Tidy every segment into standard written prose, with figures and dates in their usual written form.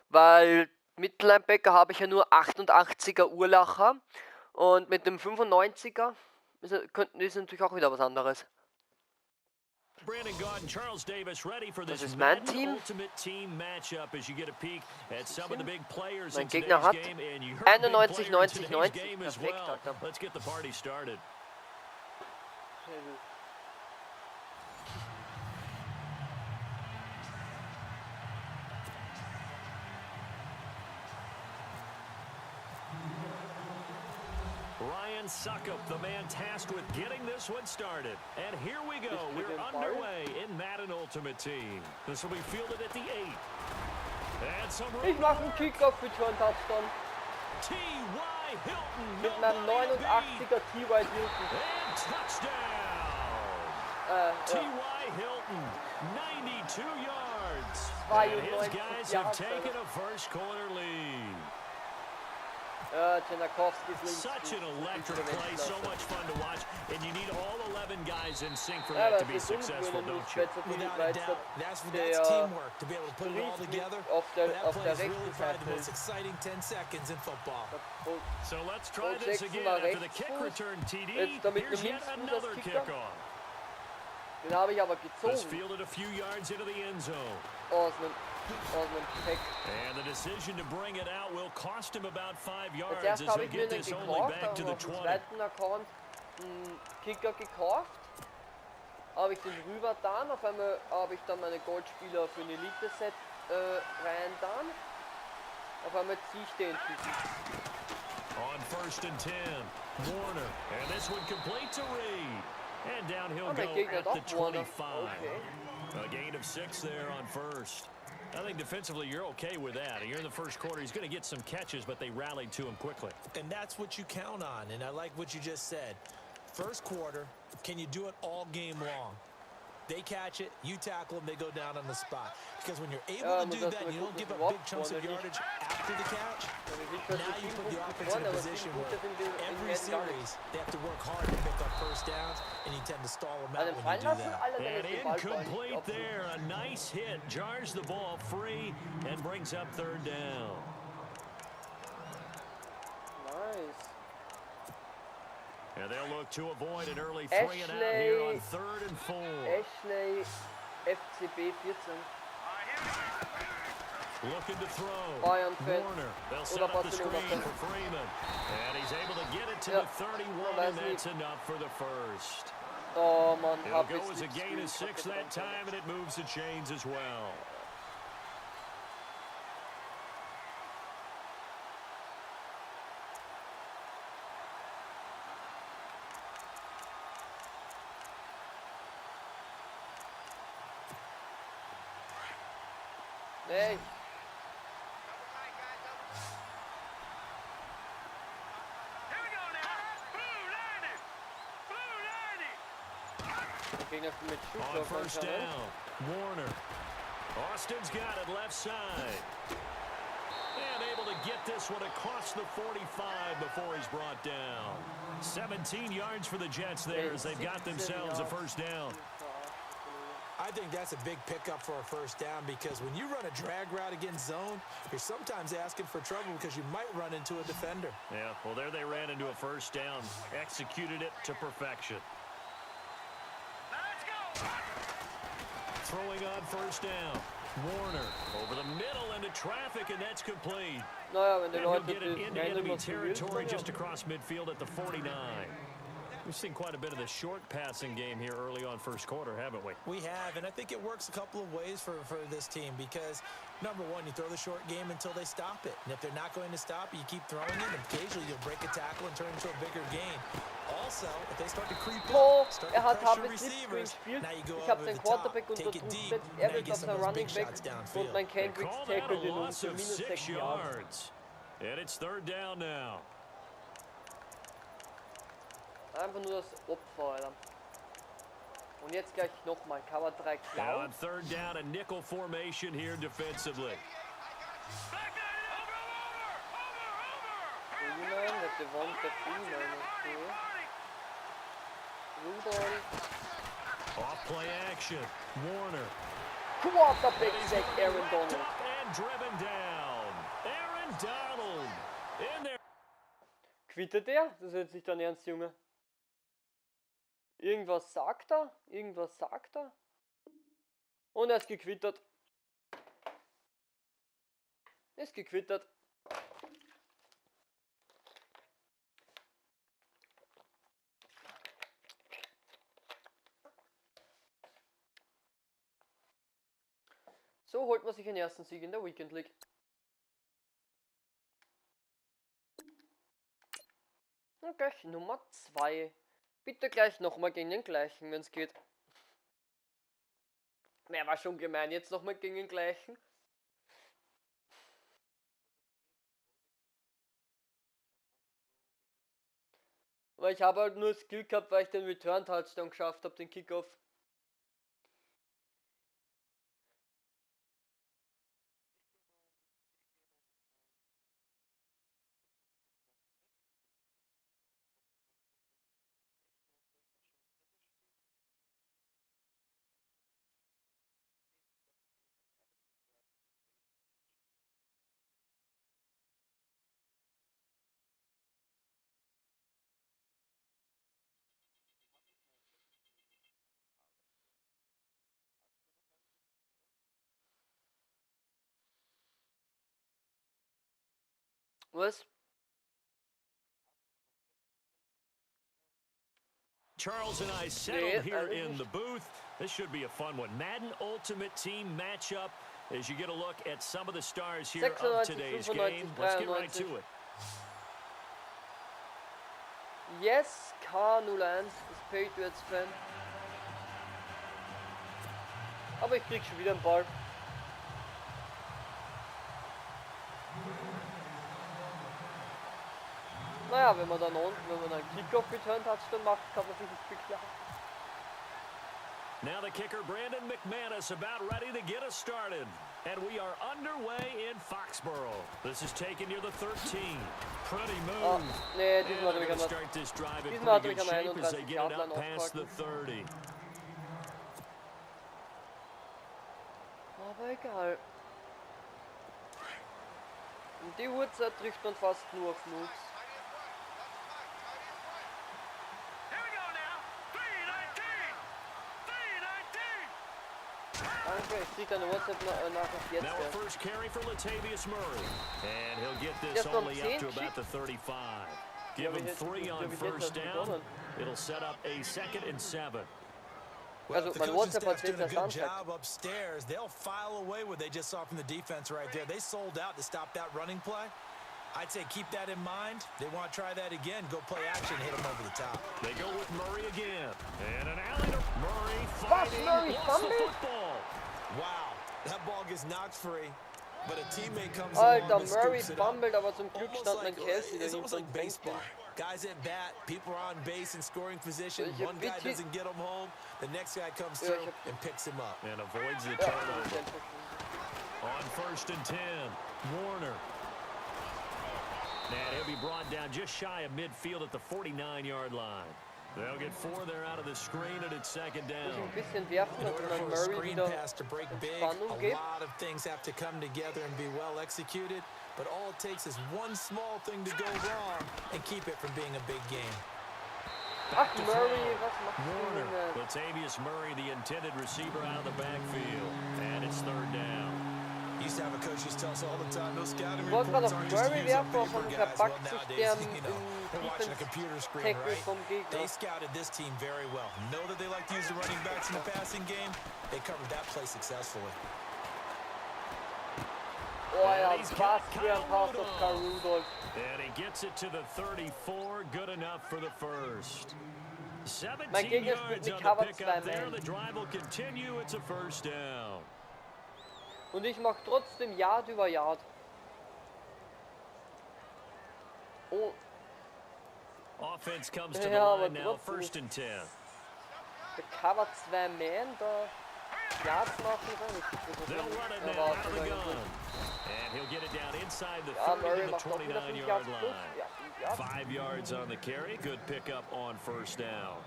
weil Mittellinebacker habe ich ja nur 88er Urlacher und mit dem 95er ist natürlich auch wieder was anderes. Das ist mein Team. Mein Gegner hat 91, 90, 90. Perfekt, Alter. Suckup, the man tasked with getting this one started. And here we go. We're underway in Madden Ultimate Team. This will be fielded at the 8. And some ich mache einen Kickoff für Touchdown. T.Y. Hilton. Mit meinem 89er T.Y. Hilton. And touchdown. T.Y. Hilton, 92 yards. And his guys have taken a first quarter lead. Such an electric play, so much fun to watch, and you need all 11 guys in sync for that to be successful, don't you? Without a doubt, that's teamwork, to be able to put it all together. That play is really probably the most exciting 10 seconds in football. So let's try this again after the kick return TD. Here's yet another kickoff. Den habe ich aber gezogen. This fielded a few yards into the end zone. And the decision to bring it out will cost him about 5 yards as they get this only back to the 20. Account einen Kicker gekauft. Habe ich den rüber dann. Auf einmal habe ich dann meine Goldspieler für ein Elite-Set rein dann. Auf einmal ziehe ich den Typen. On 1st and 10, Warner. And this one complete to Reed. And down he'll go at the 25. A gain of 6 there on 1st. I think defensively you're okay with that. You're in the first quarter. He's going to get some catches, but they rallied to him quickly. And that's what you count on, and I like what you just said. First quarter, can you do it all game long? They catch it, you tackle them, they go down on the spot. Because when you're able to do that, and you don't give up big chunks of yardage after the catch, now you put the offense in a position where every series they have to work hard to pick up first downs, and you tend to stall them out when you do that. And incomplete there. A nice hit. Jars the ball free and brings up 3rd down. Nice. And they'll look to avoid an early 3 and out here on 3rd and 4. Ashley, FCB 14. Looking to throw. Warner. They'll set up the screen for Freeman. And he's able to get it to the 31, and that's enough for the first. Oh, man. It'll go as a gain of 6 that time, and it moves the chains as well. Nee. On 1st down, Warner. Austin's got it left side. And able to get this one across the 45 before he's brought down. 17 yards for the Jets there as they've got themselves a 1st down. I think that's a big pickup for a 1st down because when you run a drag route against zone, you're sometimes asking for trouble because you might run into a defender. Yeah, well, there they ran into a 1st down, executed it to perfection. Throwing on 1st down. Warner over the middle into traffic, and that's complete. And he'll get it into enemy territory just across midfield at the 49. We've seen quite a bit of the short passing game here early on 1st quarter, haven't we? We have, and I think it works a couple of ways for this team because, number one, you throw the short game until they stop it. And if they're not going to stop it, you keep throwing it, and occasionally you'll break a tackle and turn into a bigger gain. Also, if they start to creep up, start to pressure receivers, now you go over the top, take it deep, now you get some of those big shots downfield. They call that a loss of 6 yards. And it's 3rd down now. Einfach nur das Opfer, Alter. Und jetzt gleich nochmal Cover 3 Now klauen. on 3rd down, a nickel formation here defensively. Freeman, der Devonta Freeman, okay. Rudolph. Off play action. Warner. Quarterback sack Aaron Donald. And driven down. Donald in there. Quittet er? Das ist jetzt nicht dein Ernst, Junge. Irgendwas sagt er? Irgendwas sagt er? Und er ist gequittert. Ist gequittert. So holt man sich den ersten Sieg in der Weekend League. Und gleich Nummer 2. Bitte gleich nochmal gegen den gleichen, wenn es geht. Wer war schon gemein, jetzt nochmal gegen den gleichen? Weil ich habe halt nur Skill gehabt, weil ich den Return-Touchdown geschafft habe, den Kickoff. Was? Charles and I settled here in the booth. This should be a fun one. Madden Ultimate Team matchup as you get a look at some of the stars here of today's game. Let's get right to it. Yes, K01 ist Patriots-Fan. Aber ich krieg schon wieder einen Ball. Naja, wenn man dann einen Kickoff-Return-Touchdown macht, kann man sich nicht beklagen. Now the kicker, Brandon McManus, about ready to get us started. And we are underway in Foxborough. This is taken near the 13. Pretty move. Nee, diesmal hat er mich an start this drive in diesmal pretty good shape as they get it up past the 30. Aber egal. Und die Uhrzeit trifft man fast nur auf Moves. Danke, ich krieg deine WhatsApp-Nachricht jetzt. Now a first carry for Latavius Murray. And he'll get this only up to about the 35. Give him 3 on first down. It'll set up a 2nd and 7. Well, the coaching staff's doing a good job upstairs. They'll file away what they just saw from the defense right there. They sold out to stop that running play. I'd say keep that in mind. They want to try that again. Go play action, hit them over the top. They go with Murray again. And an alley to Murray fighting. Lost the football. Wow, that ball gets knocked free. But a teammate comes along and Murray scoops it fumbled, up. aber zum Glück stand mein Kelsey It's almost like baseball. Guys at bat, people are on base in scoring position. One guy doesn't get him home. The next guy comes through and picks him up. And avoids the turnover. On 1st and 10, Warner. And he'll be brought down just shy of midfield at the 49-yard line. They'll get 4 there out of the screen, and it's 2nd down. In order for a screen pass to break big, a lot of things have to come together and be well executed. But all it takes is one small thing to go wrong and keep it from being a big game. Warner, Latavius Murray, the intended receiver out of the backfield. And it's 3rd down. Used to have a coach used to tell us all the time, those scouting reports aren't just to use on paper, guys. Well, nowadays, they're watching a computer screen, right? They scouted this team very well. Know that they like to use the running backs in the passing game. They covered that play successfully. And he's got Rudolph. And he gets it to the 34, good enough for the first. 17 yards on the pickup there. The drive will continue. It's a 1st down. Und ich mach trotzdem Yard über Yard. Oh. Offense comes to the line now, 1st and 10. Der Cover 2 Man da Yards machen kann. They'll run it now out of the gun. And he'll get it down inside the 30 to the 29-yard line. 5 yards on the carry. Good pickup on 1st down.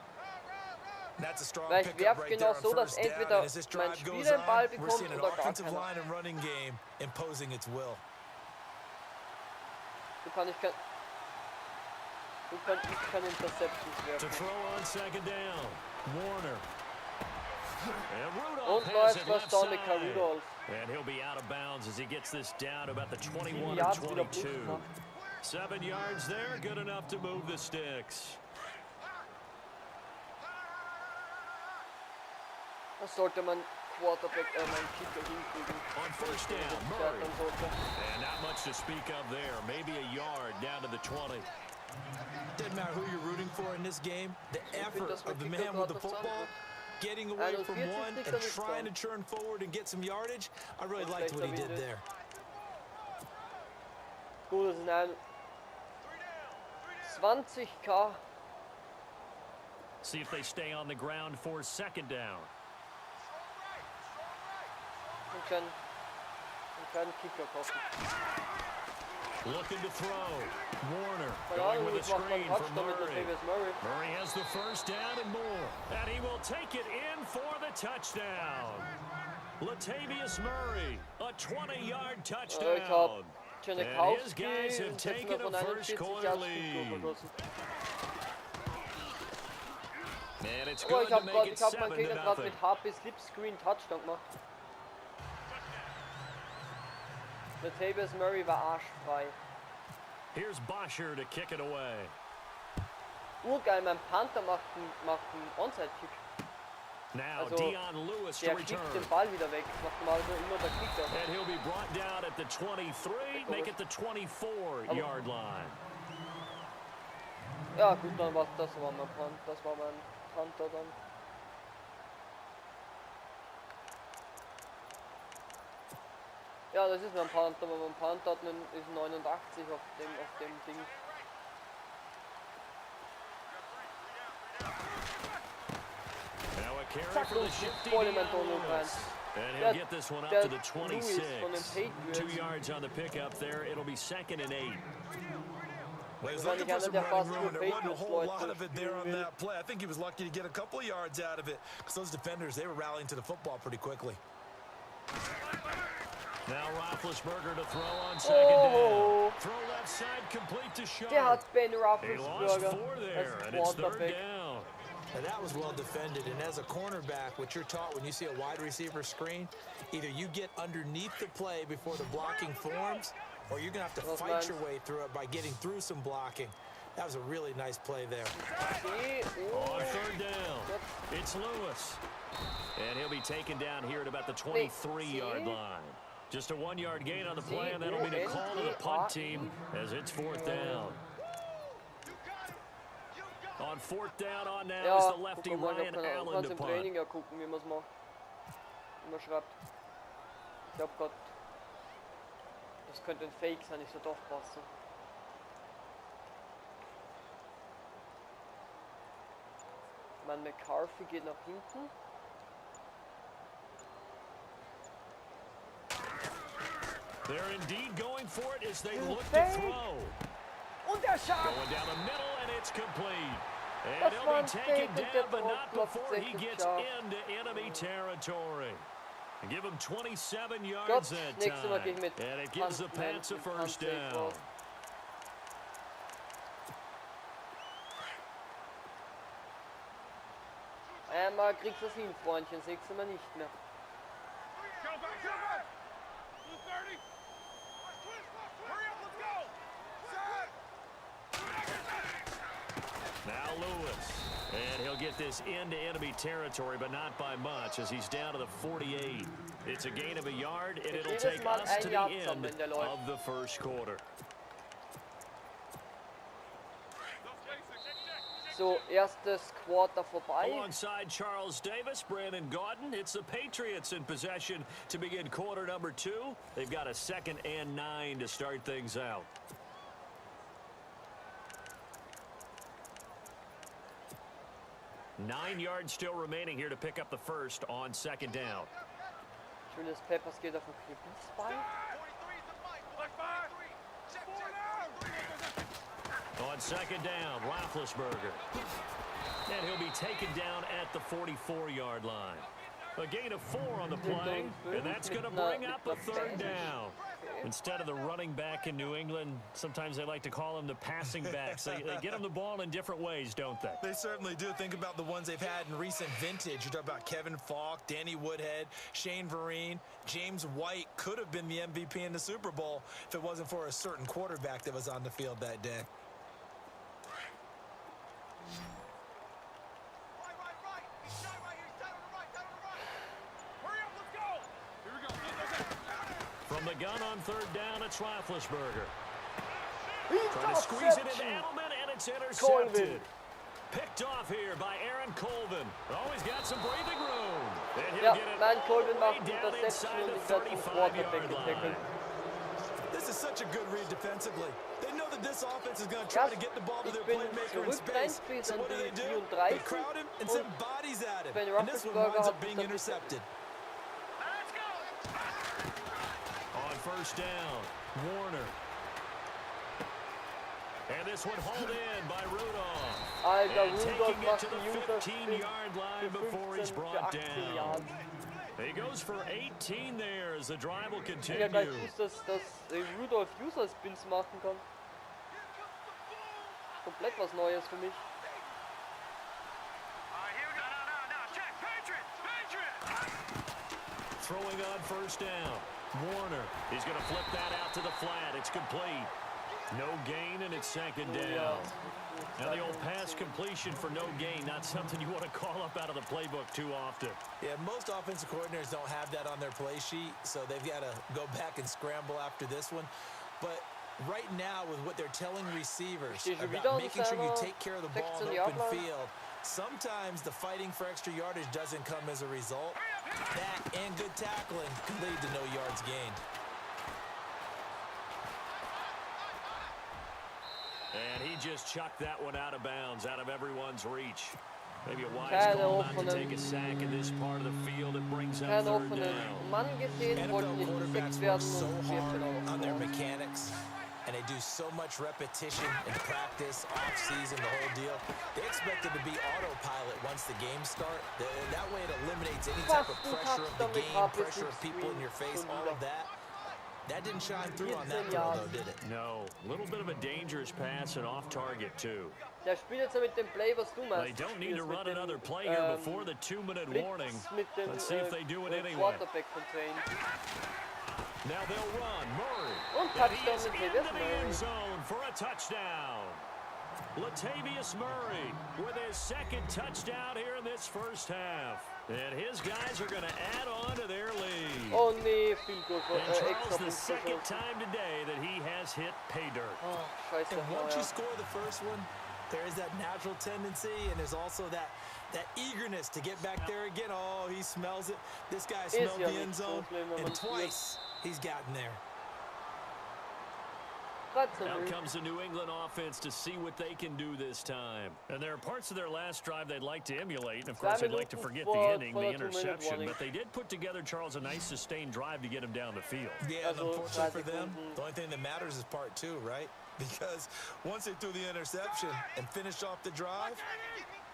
That's a strong Weil ich werfe genau so, dass down, entweder mein Spieler den Ball bekommt oder gar keiner. Line and running game imposing its will. Du kannst keine Interceptions To werfen. throw on second down. Warner. And Und Rudolph has läuft it was left da mit side. Rudolph. And he'll be out of bounds as he gets this down to about the 7 21 or Yards wieder plus 22. gemacht. 7 yards there, good enough to move the sticks. Das sollte mein Quarterback, mein Kicker hinkriegen. On first down, Murray. And not much to speak of there. Maybe a yard down to the 20. Doesn't matter who you're rooting for in this game. The effort of the man with the football, getting away from one and trying to turn forward and get some yardage. I really liked what he did there. Gut, das ist ein 20k. See if they stay on the ground for second down. Einen kleinen Kicker kaufen. Looking to throw. Warner Keine going Ahnung, with a das macht man screen for Touchdown mit Murray. Murray. Murray has the first down and more. And he will take it in for the touchdown. Latavius Murray, a 20-yard Ich touchdown. hab And his guys have und taken a first quarter lead. And it's Aber good ich to hab make it meinen 7-0. Gegner gerade mit HP Slipscreen Touchdown gemacht. Latavius Murray war arschfrei. Here's Bosher to kick it away. Urgeil, mein Panther macht einen Onside-Kick. Now Also, Dion Lewis to der return. kickt den Ball wieder weg. Das macht normalerweise immer der Kicker. And he'll be brought down at the 23, make it the 24-yard line. Ja gut, dann war das war mein Panther. Das war mein Panther dann. Ja, das ist mein Panther, aber mein Panther hat ist 89 auf dem Ding. Now a carry Zack, for the und shifty voll in Dion mein Donald rein. Lewis. And Der- he'll get this one up der to the Lewis 26. von den Patriots. 2 yards on the pickup there. It'll be 2nd and 8. Well, he was Weil looking ich for einer some der running fast room. nur There wasn't a Patriots whole Leute lot of it there on spielen will. that play. I think he was lucky to get a couple of yards out of it because those defenders, they were rallying to the football pretty quickly. Now Roethlisberger to throw on second Oh. down. Throw left side complete to Sharp. Der hat Ben He lost Roethlisberger 4 there, als and it's 3rd Quarterback. down. And that was well defended. And as a cornerback, what you're taught when you see a wide receiver screen, either you get underneath the play before the blocking forms, or you're going to have to Was fight meinst your way through it by getting through some blocking. That was a really nice play there. On 3rd down, it's Lewis. And he'll be taken down here at about the 23-yard line. Just a 1-yard gain on the play, and that'll be the call to the punt team as it's 4th down. On 4th down on now is Ja, the lefty guck mal, Ryan du Allen kannst to im punt. Training ja gucken, wie man es macht. Wie man schreibt. Ich hab grad... Das könnte ein Fake sein, ich sollte aufpassen. Mein McCarthy geht nach hinten. They're indeed going for it as they look to Fake. throw. Und der Schaff! Going down the middle, and it's complete. And Das he'll war be ein taken Fake und down, der but not Block before he sich gets geschafft. into enemy territory. And give him 27 yards Gott, that nächstes Mal time. gehe ich mit And it gives the Pats a first down. Einmal kriegst du es hin, Freundchen, nächstes Mal nicht mehr. Now Lewis. And he'll get this into enemy territory, but not by much as he's down to the 48. It's a gain of a yard, and it'll jedes take Mal us ein to the Yard end sammeln, der läuft. of the first quarter. So, erstes Quarter vorbei. Alongside Charles Davis, Brandon Gaudin, it's the Patriots in possession to begin quarter number 2. They've got a 2nd and 9 to start things out. Nine yards still remaining here to pick up the first on 2nd down. Julius Peppers geht auf den Gebietsball. On 2nd down, Roethlisberger. And he'll be taken down at the 44-yard line. A gain of 4 on the play, and that's going to bring up a third down. Instead of the running back in New England, sometimes they like to call them the passing backs. They get them the ball in different ways, don't they? They certainly do. Think about the ones they've had in recent vintage. You talk about Kevin Falk, Danny Woodhead, Shane Vereen, James White could have been the MVP in the Super Bowl if it wasn't for a certain quarterback that was on the field that day. From the gun on third down, it's Roethlisberger. Trying to squeeze it into Edelman, and it's intercepted. Picked off here by Aaron Colvin. Always got some breathing room. And he'll get it way down inside the 35-yard line. This is such a good read defensively. They know that this offense is going to try to get the ball to their playmaker in space. So what do? They crowd him and send bodies at him. And this one winds up being intercepted. On first down, Warner. And this one hauled in by Rudolph. And taking it to the 15-yard line before he's brought down. He goes for 18 there as the drive will continue. Ja, ich wusste, dass Rudolph User-Spins machen kann. Komplett was Neues für mich. Throwing on first down. Warner, he's going to flip that out to the flat. It's complete. No gain, and it's second down. Now the old pass completion for no gain, not something you want to call up out of the playbook too often. Yeah, most offensive coordinators don't have that on their play sheet, so they've got to go back and scramble after this one. But right now, with what they're telling receivers about making sure you take care of the ball in the open field, sometimes the fighting for extra yardage doesn't come as a result. That and good tackling can lead to no yards gained. And he just chucked that one out of bounds, out of everyone's reach. Maybe a wise call not to take a sack in this part of the field. It brings up third down. NFL quarterbacks work so hard on their mechanics, and they do so much repetition in practice, off-season, the whole deal. They expect it to be autopilot once the games start. That way it eliminates any type of pressure of the game, pressure of people in your face, all of that. That didn't shine through on that throw, though, did it? No. A little bit of a dangerous pass and off target, too. Der spielt jetzt mit dem Play, was du machst. They don't need to run another play here before the 2-minute warning. Let's see if they do it anyway. Now they'll run. Murray. And he is into the end zone for a touchdown. Latavius Murray with his second touchdown here in this first half. And his guys are going to add on to their lead. Oh, nee, viel gut. And Charles, the second time today that he has hit pay dirt. Oh, scheiße. And once you score the first one, there is that natural tendency, and there's also that eagerness to get back there again. Oh, he smells it. This guy smelled the end zone, and twice he's gotten there. Out comes the New England offense to see what they can do this time. And there are parts of their last drive they'd like to emulate. And, of course, they'd like to forget the inning, the interception. But they did put together, Charles, a nice sustained drive to get him down the field. Yeah, and unfortunately for them, the only thing that matters is part two, right? Because once they threw the interception and finished off the drive,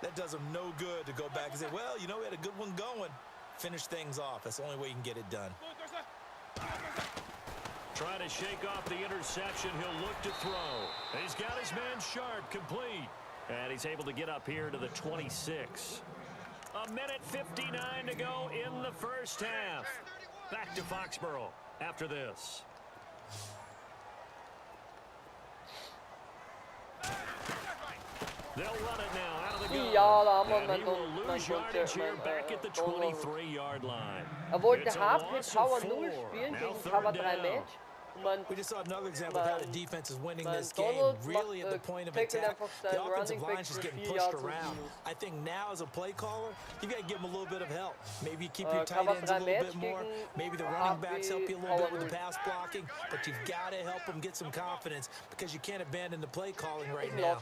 that does them no good to go back and say, well, you know, we had a good one going. Finish things off. That's the only way you can get it done. Trying to shake off the interception. He'll look to throw. He's got his man sharp, complete. And he's able to get up here to the 26. A minute 59 to go in the first half. Back to Foxborough after this. They'll run it now out of the gun. And he will lose yardage here back at the 23-yard line. Wollte hart mit Power 0 spielen gegen Cover 3 Match. We just saw another example of how the defense is winning this game. Really at the point of attack, the offensive line is just getting pushed around. I think now as a play caller, you got to give them a little bit of help. Maybe you keep your tight ends a little bit more. Maybe the running backs help you a little bit with the pass blocking. But you've got to help them get some confidence because you can't abandon the play calling right now.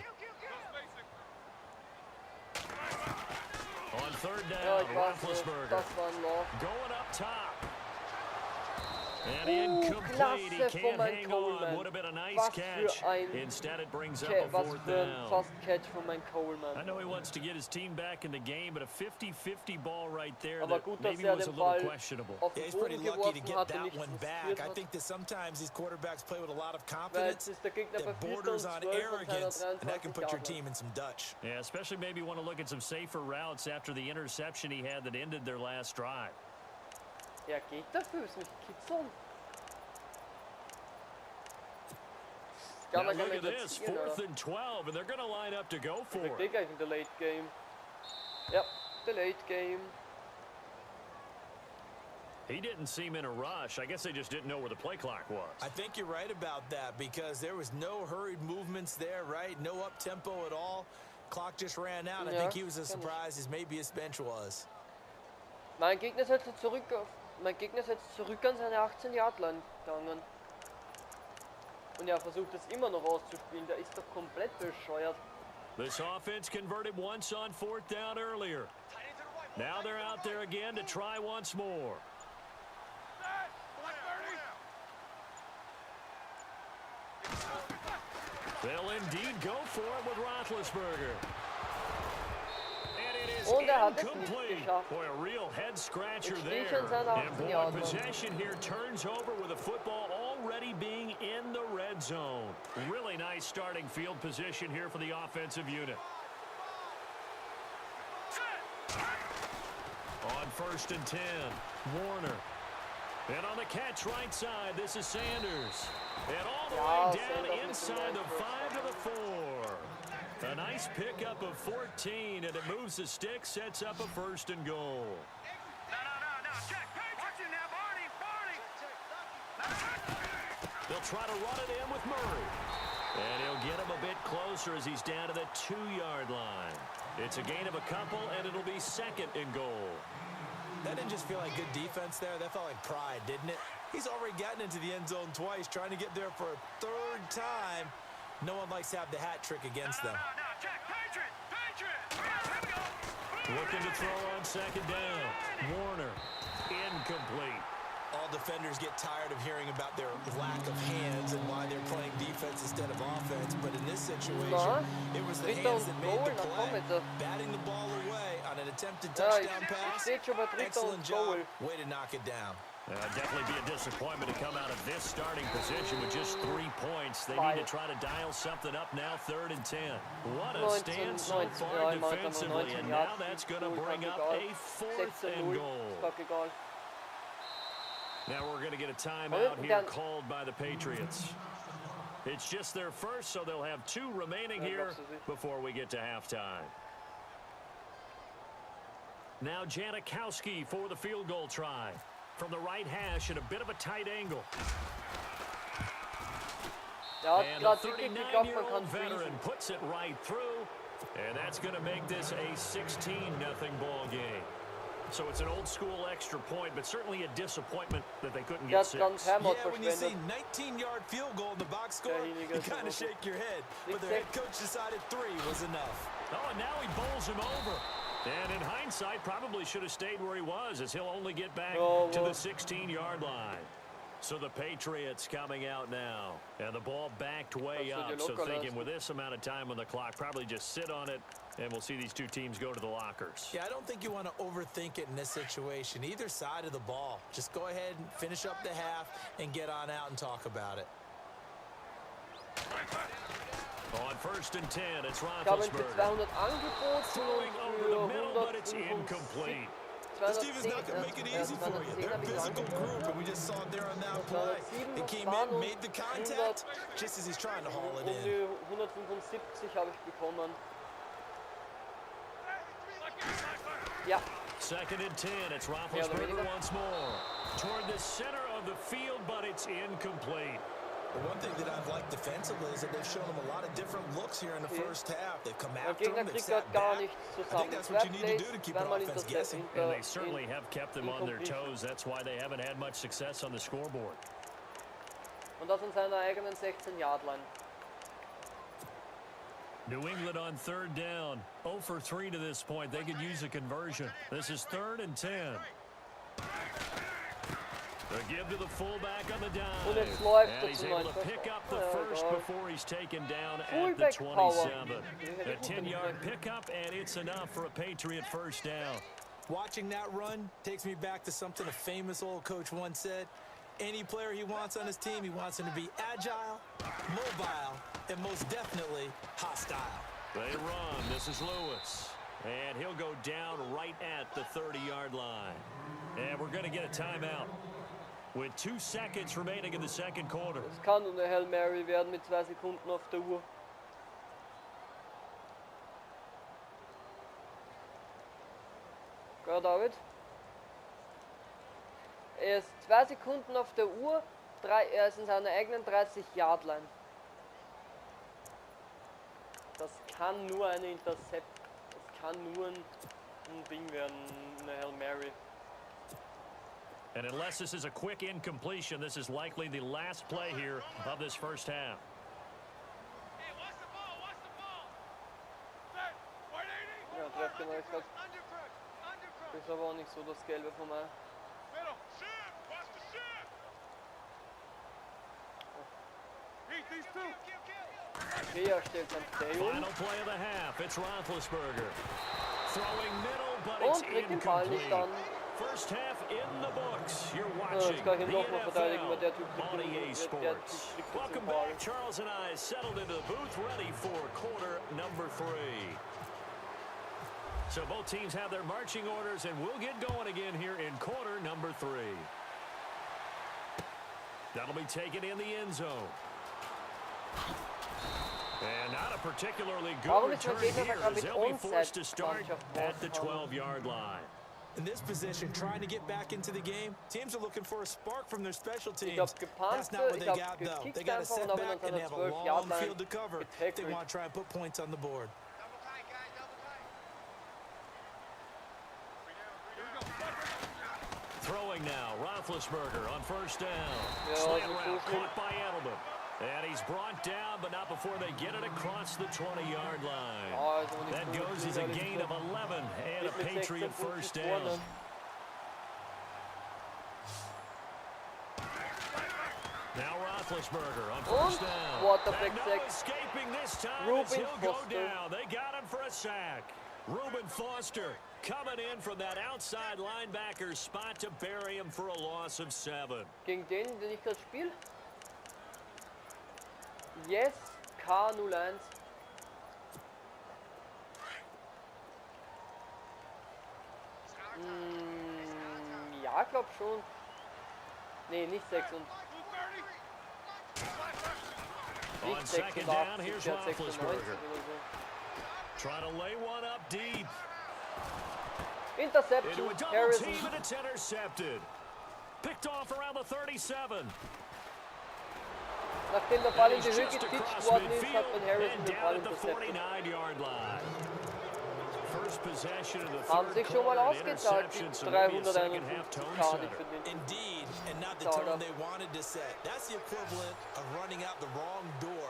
On third down, Roethlisberger going up top. Klasse von meinem Coleman. Was für ein Fast-Catch von meinem Coleman. I know he wants to get his team back in the game, but a 50-50 ball right there Aber that gut, dass maybe was a den little Ball questionable. auf Yeah, den he's pretty Boden lucky to geworfen get hat und that nichts one back. riskiert I hat. think that sometimes these quarterbacks play with a lot of Weil confidence jetzt ist der Gegner bei that 4. borders und on 12 von seiner arrogance, and that can 23 put your Yard team in some Dutch. Yeah, especially maybe want to look at some safer routes after the interception he had that ended their last drive. Ja, geht dafür, ist nicht kitzeln. Now look at this, 4th and 12, and they're going to line up to go for it. Der Gegner in der Late Game. Ja, der Late Game. He didn't seem in a rush. I guess they just didn't know where the play clock was. I think you're right about that because there was no hurried movements there, right? No up-tempo at all. Clock just ran out. I think he was as surprised as maybe his bench was. Mein Gegner ist jetzt zurück an seine 18-Yard-Line gegangen. Und er versucht es immer noch auszuspielen. Der ist doch komplett bescheuert. This offense converted once on 4th down earlier. Now they're out there again to try once more. They'll indeed go for it with Roethlisberger. And it is incomplete. Boy, a real head scratcher there. And boy, possession here turns over with the football already being in the red zone. Really nice starting field position here for the offensive unit. On 1st and 10, Warner. And on the catch right side, this is Sanders. And all the way down inside the 5 to the 4. A nice pickup of 14, and it moves the stick, sets up a 1st and goal. They'll try to run it in with Murray. And he'll get him a bit closer as he's down to the 2-yard line. It's a gain of a couple, and it'll be 2nd and goal. That didn't just feel like good defense there. That felt like pride, didn't it? He's already gotten into the end zone twice, trying to get there for a 3rd time. No one likes to have the hat trick against them. Looking to throw on 2nd down. Warner, incomplete. All defenders get tired of hearing about their lack of hands and why they're playing defense instead of offense. But in this situation, it was the hands that made the play. Batting the ball away on an attempted touchdown pass. Excellent job. Way to knock it down. Definitely be a disappointment to come out of this starting position with just 3 points. They need to try to dial something up now, 3rd and 10. What a stand so far defensively, and now that's going to bring up a 4th and goal. Now we're going to get a timeout here called by the Patriots. It's just their first, so they'll have 2 remaining here before we get to halftime. Now Janikowski for the field goal try. From the right hash at a bit of a tight angle. And the 39-year-old veteran puts it right through. And that's going to make this a 16-0 ball game. So it's an old-school extra point, but certainly a disappointment that they couldn't get 6. Yeah, when you see 19-yard field goal in the box score, you kind of shake your head. But the head coach decided 3 was enough. Oh, and now he bowls him over. And in hindsight, probably should have stayed where he was, as he'll only get back to the 16-yard line. So the Patriots coming out now. And the ball backed way up. So thinking with this amount of time on the clock, probably just sit on it, and we'll see these 2 teams go to the lockers. Yeah, I don't think you want to overthink it in this situation. Either side of the ball. Just go ahead and finish up the half and get on out and talk about it. On 1st and 10, it's Roethlisberger. Throwing over the middle, but it's incomplete. This team is not going to make it easy for you. They're a physical group, and we just saw it there on that play. They came in, made the contact, just as he's trying to haul it in. 175 habe ich bekommen. Ja. 2nd and 10, it's Roethlisberger once more. Toward the center of the field, but it's incomplete. Well, one thing that I've liked defensively is that they've shown them a lot of different looks here in the first half. They've come after them, they've sat back. I think that's what you need to do to keep your offense guessing. And they certainly have kept them on their toes. That's why they haven't had much success on the scoreboard. Und das in seiner eigenen 16-Yard-Line. New England on 3rd down. 0 for 3 to this point. They could use a conversion. This is 3rd and 10. Give to the fullback on the dive. Und jetzt läuft And er he's zum able neuen to pick up the Versuch. first before he's taken down at the Fullback Power. 27. A 10-yard pickup, and it's enough for a Patriot first down. Watching that run takes me back to something a famous old coach once said. Any player he wants on his team, he wants him to be agile, mobile, and most definitely hostile. They run. This is Lewis. And he'll go down right at the 30-yard line. And we're going to get a timeout with 2 seconds remaining in the second quarter. Es kann eine Hail Mary werden mit 2 Sekunden auf der Uhr. Go, David. Er ist 2 Sekunden auf der Uhr, er ist in seiner eigenen 30-Yard-Line. Das kann nur eine Intercept, das kann nur ein Ding werden, eine Hail Mary. And unless this is a quick incompletion, this is likely the last play here of this first half. Hey, watch the ball, watch the ball. Set, 180. Ja, trefft den euch grad. Ist aber auch nicht so das Gelbe von mir. Middle, shift, watch the shift. Heat these two. Rea stellt ein Play um. Final play of the half, it's Roethlisberger. Throwing middle, but Und it's kriegt den Ball nicht incomplete. an. First half in the books. You're Ja, watching jetzt kann ich ihn the nochmal verteidigen, weil der Typ NFL on EA Sports. Welcome Ball. back. Charles and I settled into the booth, ready for quarter number 3. So both teams have their marching orders, and we'll get going again here in quarter number 3. That'll be taken in the end zone. And not a particularly good return here, as they'll be forced to start at the 12-yard line. In this position, trying to get back into the game, teams are looking for a spark from their special teams. That's not what they got, though. They got to sit back and have a long field to cover if they want to try and put points on the board. Double tight, guys, double tight. Throwing now, Roethlisberger on first down. Ja, Slant so route cool. caught by Edelman. And he's brought down, but not before they get it across the 20-yard line. Oh, ist aber nicht That gut. goes as a gain of 11 and a Mit Patriot 56 first vorne. down. Now Roethlisberger on first Und down. Quarterback And no sack. escaping this time Reuben as he'll go Foster. down. They got him for a sack. Reuben Foster coming in from that outside linebacker spot to bury him for a loss of 7. Gegen den ich gerade spiele? Yes, K01. Ja, glaub schon. Nee, nicht 6 und On nicht second down, 86, here's der hat 96 oder Roethlisberger. so. Trying to lay one up deep. Into Interception, a double Harrison. team, and it's intercepted. Picked off around the 37. Nachdem der Ball in And die he's Höhe just gepitcht across worden ist, midfield hat man Harrison and den down Ball at the interceptet. 49-yard line. First possession of the Haben third sich schon mal quarter, ausgezahlt, die interception, so maybe a second half 351 tone K, die setter. für den Indeed, and not the Sort tone of. they wanted to set. That's the equivalent of running out the wrong door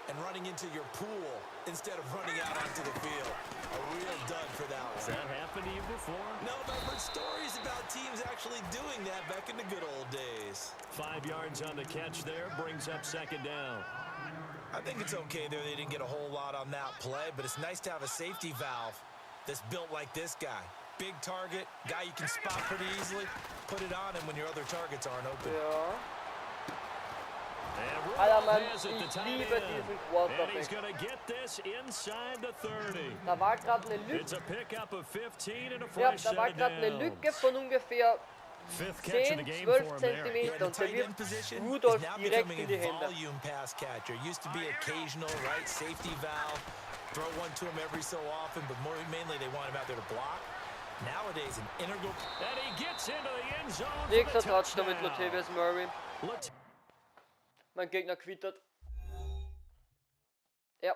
and running into your pool instead of running out onto the field. A real dud for that Has one. that happened to you before? No, but I've heard stories about teams actually doing that back in the good old days. 5 yards on the catch there, brings up second down. I think it's okay there. They didn't get a whole lot on that play, but it's nice to have a safety valve that's built like this guy. Big target, guy you can spot pretty easily. Put it on him when your other targets aren't open. Ja. And Alter, Rudolph Mann, has it, the ich tight liebe end. diesen And he's Quarterback. going to get this inside the 30. Da war gerade eine It's Lücke. a pickup of 15 and a Ja, fresh da war set of gerade eine downs. Lücke von ungefähr Fifth catch of the 10, game 12 for him there. Yeah, Zentimeter the und der tight end wirft position Rudolph is now direkt becoming in die a Hände. volume pass catcher. Used to be occasional, right? Safety valve. Throw one to him every so often, but mainly they want him out there to block. Nowadays, an integral. And he gets into the end zone for Nächster the Touchdown mit touchdown. Latavius Murray. Lat- Mein Gegner quittert. Ja.